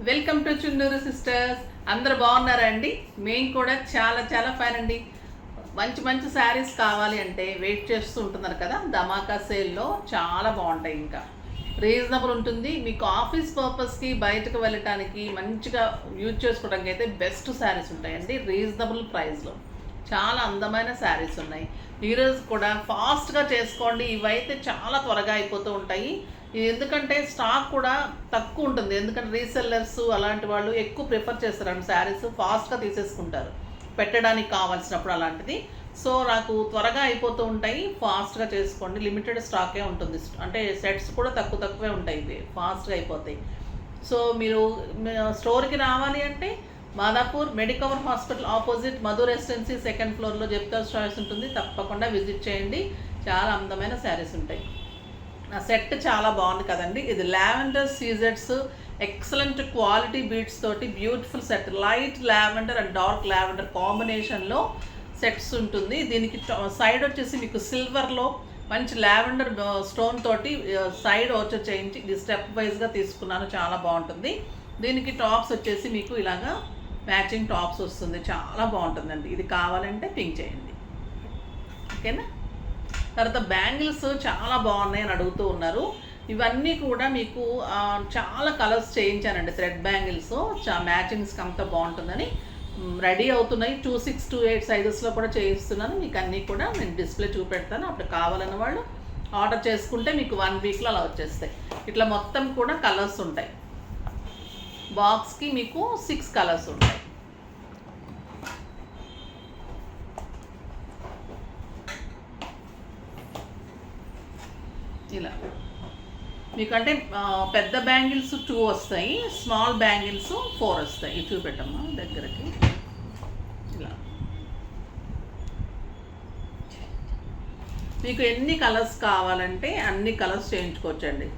Welcome to చున్నూరు sisters. అందరు బాగున్నారా అండి? మేము కూడా చాలా చాలా ఫైన్ అండి. మంచి మంచి శారీస్ కావాలి అంటే వెయిట్ చేస్తూ ఉంటున్నారు కదా, ధమాకా సేల్లో చాలా బాగుంటాయి. ఇంకా రీజనబుల్ ఉంటుంది. మీకు ఆఫీస్ పర్పస్కి బయటకు వెళ్ళటానికి మంచిగా యూజ్ చేసుకోవడానికి అయితే బెస్ట్ శారీస్ ఉంటాయండి. రీజనబుల్ ప్రైస్లో చాలా అందమైన శారీస్ ఉన్నాయి. ఈరోజు కూడా ఫాస్ట్గా చేసుకోండి. ఇవైతే చాలా త్వరగా అయిపోతూ ఉంటాయి. ఎందుకంటే స్టాక్ కూడా తక్కువ ఉంటుంది. ఎందుకంటే రీసెల్లర్స్ అలాంటి వాళ్ళు ఎక్కువ ప్రిఫర్ చేస్తారు శారీస్, ఫాస్ట్గా తీసేసుకుంటారు పెట్టడానికి కావాల్సినప్పుడు అలాంటిది. సో నాకు త్వరగా అయిపోతూ ఉంటాయి. ఫాస్ట్గా చేసుకోండి. లిమిటెడ్ స్టాకే ఉంటుంది. అంటే సెట్స్ కూడా తక్కువే ఉంటాయి, ఇవి ఫాస్ట్గా అయిపోతాయి. సో మీరు స్టోర్కి రావాలి అంటే Madhapur Medicover hospital opposite Madhu residency second ఫ్లోర్లో జెప్తాస్ చాయిస్ ఉంటుంది. తప్పకుండా విజిట్ చేయండి. చాలా అందమైన శారీస్ ఉంటాయి. నా సెట్ చాలా బాగుంది కదండి. ఇది లావెండర్ సీజెడ్స్ ఎక్సలెంట్ క్వాలిటీ బీడ్స్ తోటి beautiful set. Light lavender and dark lavender కాంబినేషన్లో సెట్స్ ఉంటుంది. దీనికి సైడ్ వచ్చేసి మీకు సిల్వర్లో మంచి లావెండర్ స్టోన్ తోటి సైడ్ వచ్చి చేయించి ఇది స్టెప్ వైజ్గా తీసుకున్నాను. చాలా బాగుంటుంది. దీనికి టాప్స్ వచ్చేసి మీకు ఇలాగా మ్యాచింగ్ టాప్స్ వస్తుంది. చాలా బాగుంటుందండి. ఇది కావాలంటే పింక్ చేయండి, ఓకేనా? తర్వాత బ్యాంగిల్స్ చాలా బాగున్నాయి అని అడుగుతూ ఉన్నారు. ఇవన్నీ కూడా మీకు చాలా కలర్స్ చేయించానండి. థ్రెడ్ బ్యాంగిల్స్ మ్యాచింగ్స్కి అంత బాగుంటుందని రెడీ అవుతున్నాయి. 26, 28 సైజెస్లో కూడా చేయిస్తున్నాను. మీకు అన్నీ కూడా నేను డిస్ప్లే చూపెడతాను. అప్పుడు కావాలన్న వాళ్ళు ఆర్డర్ చేసుకుంటే మీకు 1 వీక్లో అలా వచ్చేస్తాయి. ఇట్లా మొత్తం కూడా కలర్స్ ఉంటాయి. బాక్స్కి మీకు 6 కలర్స్ ఉంటాయి. ఇలా మీకంటే పెద్ద బ్యాంగిల్స్ 2 వస్తాయి, స్మాల్ బ్యాంగిల్స్ 4 వస్తాయి. ఇవి చూపెట్టమ్మా దగ్గరకి. ఇలా మీకు ఎన్ని కలర్స్ కావాలంటే అన్ని కలర్స్ చేయించుకోవచ్చండి.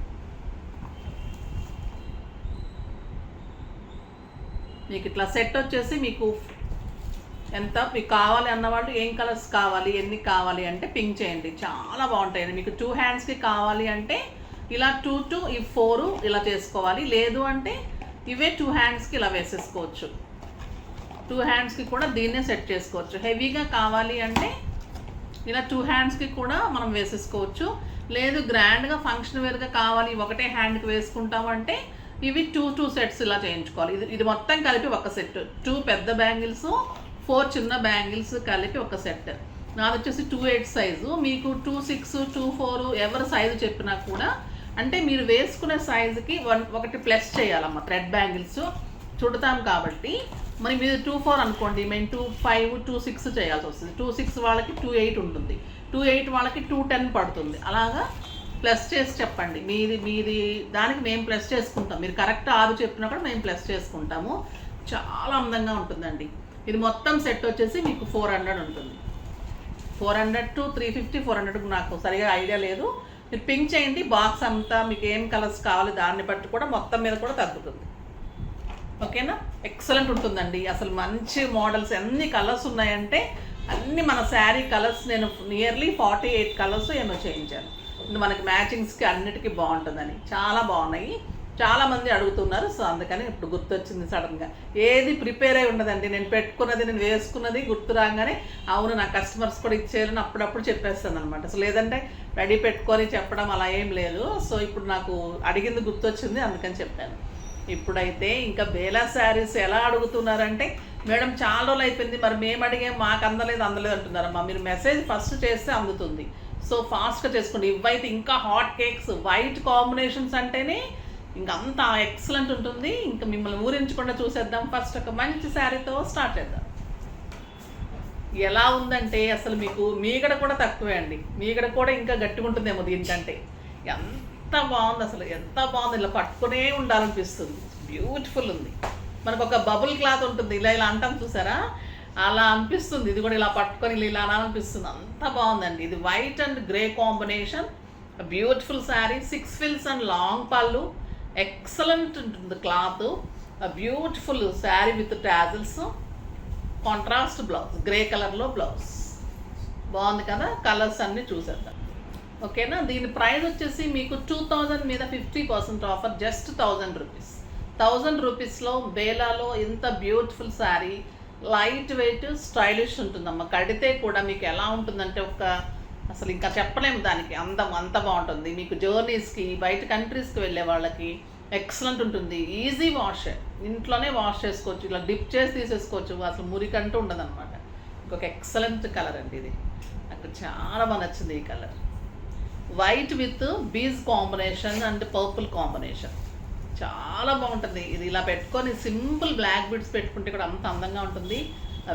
మీకు ఇట్లా సెట్ వచ్చేసి మీకు ఎంత మీకు కావాలి అన్నవాళ్ళు ఏం కలర్స్ కావాలి ఎన్ని కావాలి అంటే పింక్ చేయండి. చాలా బాగుంటాయి. మీకు 2 హ్యాండ్స్కి కావాలి అంటే ఇలా 2, 2 ఈ 4 ఇలా చేసుకోవాలి. లేదు అంటే ఇవే 2 హ్యాండ్స్కి ఇలా వేసేసుకోవచ్చు. 2 హ్యాండ్స్కి కూడా దీన్నే సెట్ చేసుకోవచ్చు. హెవీగా కావాలి అంటే ఇలా 2 హ్యాండ్స్కి కూడా మనం వేసేసుకోవచ్చు. లేదు గ్రాండ్గా ఫంక్షన్ వేర్గా కావాలి ఒకటే హ్యాండ్కి వేసుకుంటామంటే ఇవి 2 సెట్స్ ఇలా చేయించుకోవాలి. ఇది మొత్తం కలిపి ఒక సెట్. 2 పెద్ద బ్యాంగిల్స్, 4 చిన్న బ్యాంగిల్స్ కలిపి ఒక సెట్. నాది వచ్చేసి 2/8 సైజు. మీకు 2/6, 2/4 ఎవరి సైజు చెప్పినా కూడా అంటే మీరు వేసుకునే సైజుకి ఒకటి ప్లస్ చేయాలమ్మా. థ్రెడ్ బ్యాంగిల్స్ చుడతాం కాబట్టి మరి మీరు 2/4 అనుకోండి, మేము 2/5, 2/6 చేయాల్సి వస్తుంది. 2/6 వాళ్ళకి 2/8 ఉంటుంది, 2/8 వాళ్ళకి 2/10 పడుతుంది. అలాగా ప్లస్ చేసి చెప్పండి. మీది దానికి మేము ప్లస్ చేసుకుంటాం. మీరు కరెక్ట్ 6 చెప్పినా కూడా మేము ప్లస్ చేసుకుంటాము. చాలా అందంగా ఉంటుందండి. ఇది మొత్తం సెట్ వచ్చేసి మీకు 400 ఉంటుంది. 400 to 350, 400 నాకు సరిగా ఐడియా లేదు. మీరు పింక్ చేయండి. బాక్స్ అంతా మీకు ఏం కలర్స్ కావాలి దాన్ని బట్టి కూడా మొత్తం మీద కూడా తగ్గుతుంది, ఓకేనా? ఎక్సలెంట్ ఉంటుందండి. అసలు మంచి మోడల్స్ ఎన్ని కలర్స్ ఉన్నాయంటే అన్ని మన శారీ కలర్స్ నేను నియర్లీ 48 కలర్స్ ఏమో చేయించాను. మనకి మ్యాచింగ్స్కి అన్నిటికీ బాగుంటుందని. చాలా బాగున్నాయి. చాలామంది అడుగుతున్నారు. సో అందుకని ఇప్పుడు గుర్తొచ్చింది సడన్గా. ఏది ప్రిపేర్ అయి ఉండదండి. నేను పెట్టుకున్నది నేను వేసుకున్నది గుర్తు రాగానే అవును నా కస్టమర్స్ కూడా ఇచ్చేయాలని అప్పుడప్పుడు చెప్పేస్తాను అనమాట. సో లేదంటే రెడీ పెట్టుకొని చెప్పడం అలా ఏం లేదు. సో ఇప్పుడు నాకు అడిగింది గుర్తొచ్చింది, అందుకని చెప్పాను. ఇప్పుడైతే ఇంకా బేలా శారీస్ ఎలా అడుగుతున్నారంటే మేడం చాలా రోజులు అయిపోయింది, మరి మేము అడిగాం మాకు అందలేదు అంటున్నారమ్మా. మీరు మెసేజ్ ఫస్ట్ చేస్తే అందుతుంది. సో ఫాస్ట్గా చేసుకోండి. ఇవైతే ఇంకా హాట్ కేక్స్ వైట్ కాంబినేషన్స్ అంటేనే ఇంకా అంత ఎక్సలెంట్ ఉంటుంది. ఇంకా మిమ్మల్ని ఊరించకుండా చూసేద్దాం. ఫస్ట్ ఒక మంచి శారీతో స్టార్ట్ చేద్దాం. ఎలా ఉందంటే అసలు మీకు మీగడ కూడా తక్కువే అండి. మీగడ కూడా ఇంకా గట్టిగా ఉంటుందేమో దీనికంటే. ఎంత బాగుంది అసలు, ఎంత బాగుంది. ఇలా పట్టుకునే ఉండాలనిపిస్తుంది. బ్యూటిఫుల్ ఉంది. మనకు ఒక బబుల్ క్లాత్ ఉంటుంది, ఇలా అంటాం చూసారా, అలా అనిపిస్తుంది. ఇది కూడా ఇలా పట్టుకొని ఇలా అనిపిస్తుంది. అంత బాగుందండి. ఇది white and grey combination, beautiful sari. 6 ఫిల్స్ అండ్ లాంగ్ పళ్ళు. ఎక్సలెంట్ ఉంటుంది cloth. Beautiful sari with tassels, contrast blouse, grey కలర్లో బ్లౌజ్. బాగుంది కదా. కలర్స్ అన్నీ చూసేద్దాం, ఓకేనా? దీని ప్రైస్ వచ్చేసి మీకు 2000 మీద 50% ఆఫర్, జస్ట్ 1000 రూపీస్. 1000 రూపీస్లో బేలాలో ఇంత beautiful sari, light weight, stylish ఉంటుందమ్మా. కడితే కూడా మీకు ఎలా ఉంటుందంటే అసలు ఇంకా చెప్పలేము దానికి అందం, అంత బాగుంటుంది. మీకు జర్నీస్కి, బయట కంట్రీస్కి వెళ్ళే వాళ్ళకి ఎక్సలెంట్ ఉంటుంది. ఈజీ వాష్, ఇంట్లోనే వాష్ చేసుకోవచ్చు, ఇలా డిప్ చేసి తీసేసుకోవచ్చు, అసలు మురికంటూ ఉండదు అనమాట. ఇంకొక ఎక్సలెంట్ కలర్ అండి ఇది, నాకు చాలా బాగా నచ్చింది ఈ colour. White with beige combination and purple combination, చాలా బాగుంటుంది. ఇది ఇలా పెట్టుకొని సింపుల్ బ్లాక్ బీడ్స్ పెట్టుకుంటే కూడా అంత అందంగా ఉంటుంది.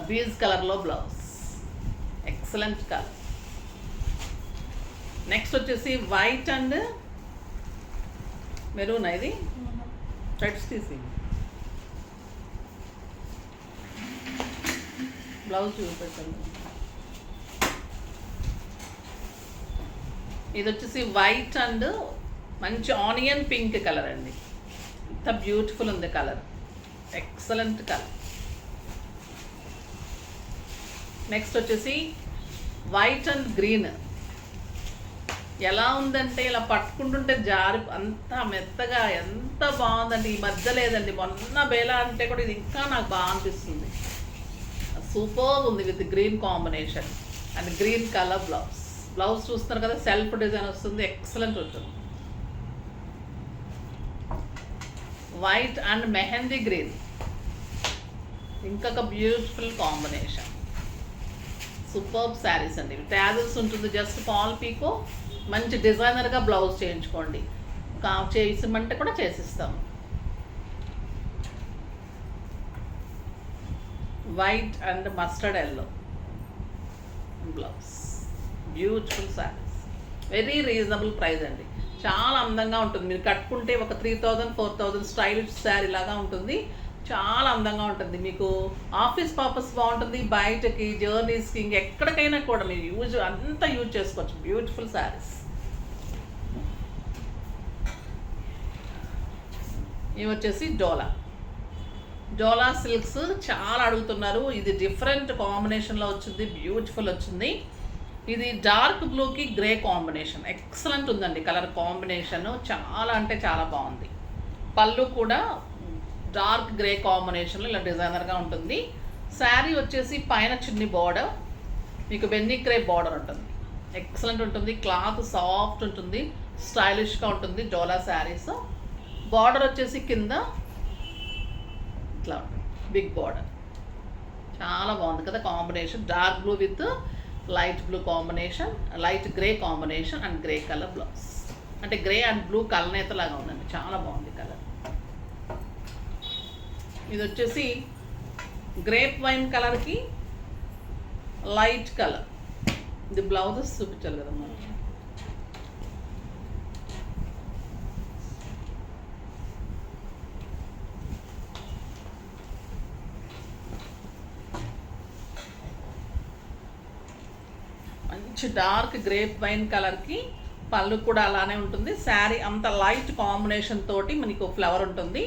బీజ్ కలర్లో బ్లౌజ్, ఎక్సలెంట్ కలర్. నెక్స్ట్ వచ్చేసి వైట్ అండ్ మెరూన్, ఇది థ్రెడ్స్ తీసి బ్లౌజ్ చూపెట్టండి. ఇది వచ్చేసి వైట్ అండ్ మంచి ఆనియన్ పింక్ కలర్ అండి. ఇంత బ్యూటిఫుల్ ఉంది కలర్, ఎక్సలెంట్ కలర్. నెక్స్ట్ వచ్చేసి వైట్ అండ్ గ్రీన్. ఎలా ఉందంటే ఇలా పట్టుకుంటుంటే జారి అంత మెత్తగా ఎంత బాగుందండి. ఈ మధ్య లేదండి, మొన్న బేలా అంటే కూడా ఇది ఇంకా నాకు బాగా అనిపిస్తుంది. సూపర్ ఉంది with green combination and green colour blouse. Blouse చూస్తున్నారు కదా, సెల్ఫ్ డిజైన్ వస్తుంది, ఎక్సలెంట్ ఉంటుంది. వైట్ అండ్ మెహందీ గ్రీన్, ఇంకొక బ్యూటిఫుల్ కాంబినేషన్. సూపర్బ్ శారీస్ అండి. ట్యాజల్స్ ఉంటుంది, జస్ట్ ఫాల్ పీకో, మంచి డిజైనర్గా బ్లౌజ్ చేయించుకోండి, చేసిమంటే కూడా చేసిస్తాము. White and mustard yellow blouse, beautiful sarees, very reasonable price అండి. చాలా అందంగా ఉంటుంది. మీరు కట్టుకుంటే ఒక 3000, 4000 స్టైలిష్ శారీ లాగా ఉంటుంది. చాలా అందంగా ఉంటుంది. మీకు ఆఫీస్ పర్పస్ బాగుంటుంది, బయటకి జర్నీస్కి ఇంకెక్కడికైనా కూడా మీరు అంతా యూజ్ చేసుకోవచ్చు. బ్యూటిఫుల్ శారీస్. ఇవి వచ్చేసి డోలా సిల్క్స్ చాలా అడుగుతున్నారు. ఇది డిఫరెంట్ కాంబినేషన్లో వచ్చింది, బ్యూటిఫుల్ వచ్చింది. ఇది డార్క్ బ్లూకి గ్రే కాంబినేషన్, ఎక్సలెంట్ ఉందండి కలర్ కాంబినేషన్, చాలా అంటే చాలా బాగుంది. పళ్ళు కూడా డార్క్ గ్రే కాంబినేషన్లో ఇలా డిజైనర్గా ఉంటుంది. శారీ వచ్చేసి పైన చిన్ని బార్డర్, మీకు బెన్నీ క్రే బార్డర్ ఉంటుంది, ఎక్సలెంట్ ఉంటుంది. క్లాత్ సాఫ్ట్ ఉంటుంది, స్టైలిష్గా ఉంటుంది. డోలా శారీస్ బార్డర్ వచ్చేసి కింద ఇట్లా ఉంటుంది, బిగ్ బార్డర్, చాలా బాగుంది కదా combination. Dark blue with light blue combination, light grey combination and grey colour blouse. అంటే గ్రే అండ్ బ్లూ కలనేతలాగా ఉందండి, చాలా బాగుంది కలర్. ఇది వచ్చేసి గ్రేప్ వైన్ కలర్కి లైట్ కలర్. ఇది బ్లౌజెస్ చూపించాలి కదా మనం. మంచి డార్క్ గ్రేప్ వైన్ కలర్కి పళ్ళు కూడా అలానే ఉంటుంది. శారీ అంత లైట్ కాంబినేషన్ తోటి మనకు ఫ్లవర్ ఉంటుంది.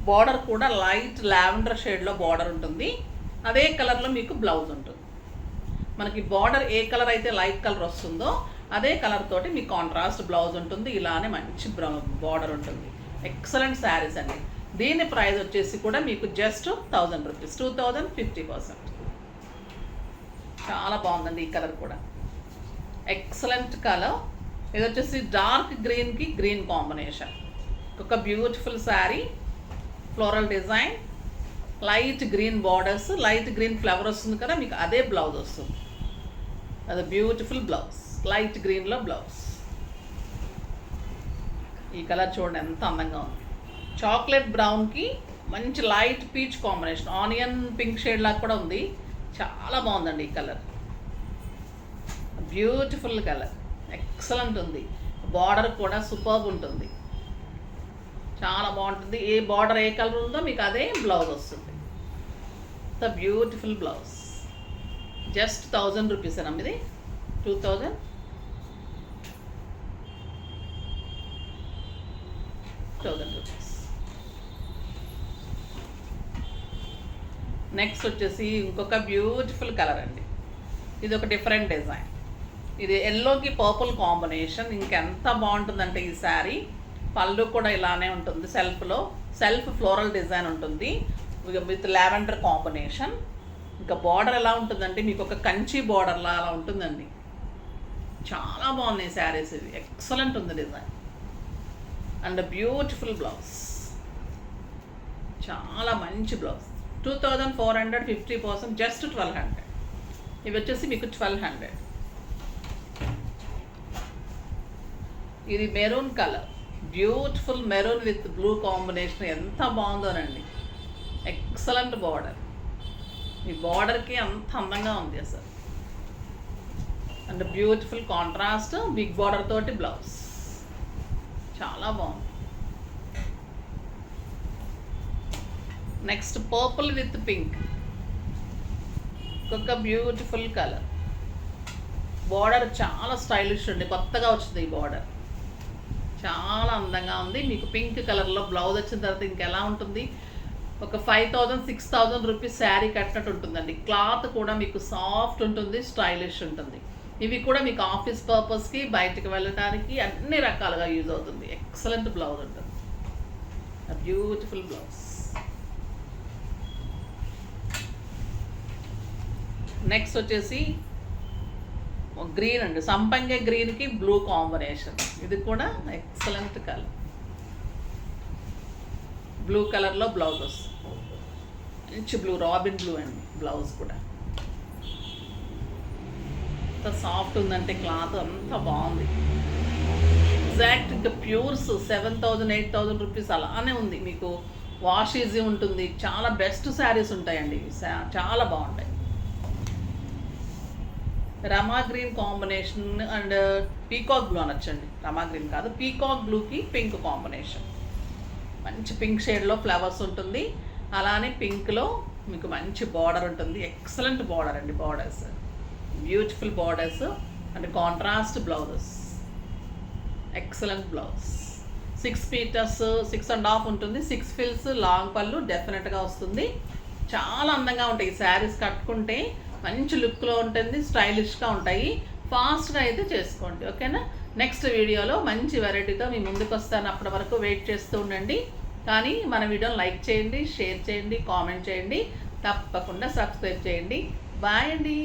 బార్డర్ కూడా లైట్ లావెండర్ షేడ్లో బార్డర్ ఉంటుంది. అదే కలర్లో మీకు బ్లౌజ్ ఉంటుంది. మనకి బార్డర్ ఏ కలర్ అయితే లైట్ కలర్ వస్తుందో అదే కలర్ తోటి మీకు కాంట్రాస్ట్ బ్లౌజ్ ఉంటుంది. ఇలానే మంచి బార్డర్ ఉంటుంది. ఎక్సలెంట్ శారీస్ అండి. దీని ప్రైస్ వచ్చేసి కూడా మీకు జస్ట్ 1000 రూపీస్, 2050%. చాలా బాగుందండి ఈ కలర్ కూడా, ఎక్సలెంట్ కలర్. ఇది వచ్చేసి డార్క్ గ్రీన్కి గ్రీన్ కాంబినేషన్, ఒక beautiful sari, floral design, light green borders, light green flower వస్తుంది కదా, మీకు అదే బ్లౌజ్ వస్తుంది. అది బ్యూటిఫుల్ బ్లౌజ్, లైట్ గ్రీన్లో బ్లౌజ్. ఈ కలర్ చూడండి ఎంత అందంగా ఉంది. చాక్లెట్ బ్రౌన్కి మంచి light peach combination, onion pink shade లాగా కూడా ఉంది. చాలా బాగుందండి ఈ కలర్, బ్యూటిఫుల్ కలర్, ఎక్సలెంట్ ఉంది. బార్డర్ కూడా సూపర్బ్ ఉంటుంది, చాలా బాగుంటుంది. ఏ బార్డర్ ఏ కలర్ ఉందో మీకు అదే బ్లౌజ్ వస్తుంది. The beautiful blouse, just 1000 rupees అన్న ఇది, 2000 రూపీస్. నెక్స్ట్ వచ్చేసి ఇంకొక బ్యూటిఫుల్ కలర్ అండి. ఇది ఒక డిఫరెంట్ డిజైన్. ఇది ఎల్లోకి పర్పుల్ కాంబినేషన్, ఇంకెంత బాగుంటుందంటే ఈ శారీ. పళ్ళు కూడా ఇలానే ఉంటుంది, సెల్ఫ్లో సెల్ఫ్ ఫ్లోరల్ డిజైన్ ఉంటుంది విత్ లావెండర్ కాంబినేషన్. ఇంకా బార్డర్ ఎలా ఉంటుందంటే మీకు ఒక కంచి బార్డర్లా అలా ఉంటుందండి. చాలా బాగున్నాయి శారీస్, ఇవి ఎక్సలెంట్ ఉంది డిజైన్. అండ్ బ్యూటిఫుల్ బ్లౌజ్, చాలా మంచి బ్లౌజ్. 2400, 50%, జస్ట్ 1200. ఇవి వచ్చేసి మీకు 1200. ఇది maroon colour, beautiful maroon with blue combination. ఎంత బాగుందోనండి, ఎక్సలెంట్ బార్డర్. ఈ బార్డర్కి అంత అందంగా ఉంది అసలు. And beautiful contrast big border తోటి బ్లౌజ్, చాలా బాగుంది. నెక్స్ట్ పర్పుల్ విత్ పింక్, ఒక బ్యూటిఫుల్ కలర్. బార్డర్ చాలా స్టైలిష్ ఉంది, కొత్తగా వచ్చింది ఈ బార్డర్, చాలా అందంగా ఉంది. మీకు పింక్ కలర్లో బ్లౌజ్ వచ్చిన తర్వాత ఇంకెలా ఉంటుంది, ఒక 5000, 6000 రూపీస్ శారీ కట్టినట్టు ఉంటుందండి. క్లాత్ కూడా మీకు సాఫ్ట్ ఉంటుంది, స్టైలిష్ ఉంటుంది. ఇవి కూడా మీకు ఆఫీస్ పర్పస్కి, బయటకు వెళ్ళడానికి అన్ని రకాలుగా యూజ్ అవుతుంది. ఎక్సలెంట్ బ్లౌజ్ ఉంటుంది, బ్యూటిఫుల్ బ్లౌజ్. నెక్స్ట్ వచ్చేసి గ్రీన్ అండి, సంపంగి గ్రీన్కి బ్లూ కాంబినేషన్. ఇది కూడా ఎక్సలెంట్ కలర్, బ్లూ కలర్లో బ్లౌజ్ వస్తుంది. మంచి బ్లూ, రాబిన్ బ్లూ అండి బ్లౌజ్ కూడా. ఎంత సాఫ్ట్ ఉందంటే క్లాత్, అంత బాగుంది. ఎగ్జాక్ట్ ఇంకా ప్యూర్స్ 7000, 8000 రూపీస్ అలానే ఉంది. మీకు వాష్ ఈజీ ఉంటుంది. చాలా బెస్ట్ శారీస్ ఉంటాయండి, చాలా బాగుంటాయి. Rama green combination and peacock blue అనొచ్చండి. రమా గ్రీన్ కాదు, పీకాక్ బ్లూకి పింక్ కాంబినేషన్. మంచి పింక్ షేడ్లో ఫ్లవర్స్ ఉంటుంది, అలానే పింక్లో మీకు మంచి బార్డర్ ఉంటుంది. ఎక్సలెంట్ బార్డర్ అండి, borders beautiful borders and contrast blouses. Excellent blouse. 6 metres, 6.5 ఉంటుంది. 6 ఫిల్స్ లాంగ్ పళ్ళు డెఫినెట్గా వస్తుంది. చాలా అందంగా ఉంటాయి ఈ శారీస్, కట్టుకుంటే మంచి లుక్లో ఉంటుంది, స్టైలిష్గా ఉంటాయి. ఫాస్ట్గా అయితే చేసుకోండి, ఓకేనా. నెక్స్ట్ వీడియోలో మంచి వెరైటీతో మీ ముందుకు వస్తాను. అప్పటి వరకు వెయిట్ చేస్తూ ఉండండి. కానీ మన వీడియోని లైక్ చేయండి, షేర్ చేయండి, కామెంట్ చేయండి, తప్పకుండా సబ్స్క్రైబ్ చేయండి. బాయ్ అండి.